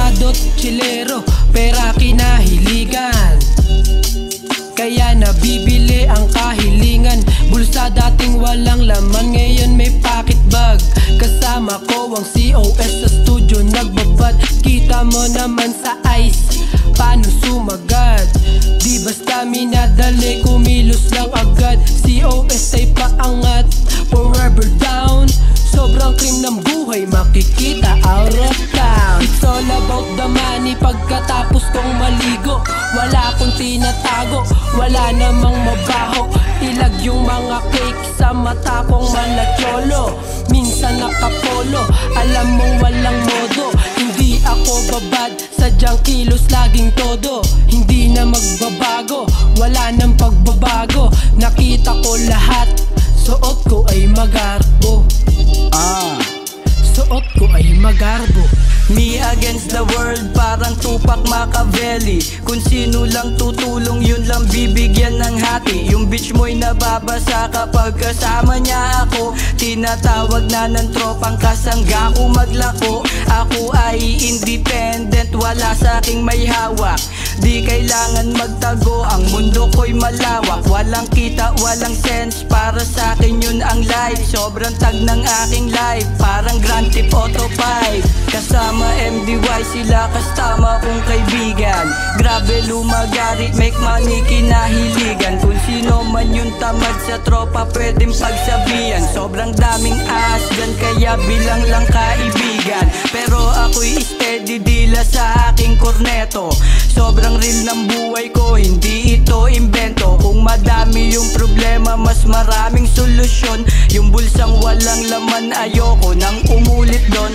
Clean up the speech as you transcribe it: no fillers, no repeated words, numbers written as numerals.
kalmado't chilero, pera kinahiligan, kaya nabibili ang kahilingan. Bulsa dating walang laman, ngayon may pocket bag. Kasama ko ang COS sa studio nagbabad. Kita mo naman sa ice, paano sumagad. Di basta minadali, kumilos lang agad. COS ay paangat, forever down. Sobrang cream ng buhay, makikita out of town. It's all about the money, pagkatapos kong maligo. Wala akong tinatago, wala namang mabaho. Ilag yung mga cake sa mata kong malatyolo. Minsan nakapolo, alam mong walang modo. Hindi ako babad, sadyang kilos laging todo. Hindi na magbabago, wala nang pagbabago. Nakita ko lahat, suot ko ay magarbo. Suot ko ay magarbo. Me against the world, parang Tupac Machiavelli. Kung sino lang tutulong, yun lang bibigyan ng hati. Yung bitch mo'y nababasa kapag kasama niya ako. Tinatawag na ng tropang kasangga ko maglako. Ako ay independent, wala sa aking may hawak. Di kailangan magtago, ang mundo ko'y malawak. Walang kita, walang sense, para sa akin yun ang life. Sobrang tag ng aking life, parang Grand Theft Auto 5. Kasama MDY, sila kasama kong kaibigan. Grabe lumagarit, make money kinahiligan. Kung sino man yung tamad sa tropa, pwedeng pagsabihan. Sobrang daming ass dyan, kaya bilang lang kaibigan. Pero ako'y steady dila sa aking korneto. Sobrang real ng buhay ko, hindi ito invento. Kung madami yung problema, mas maraming solusyon. Yung bulsang walang laman, ayoko nang umulit doon.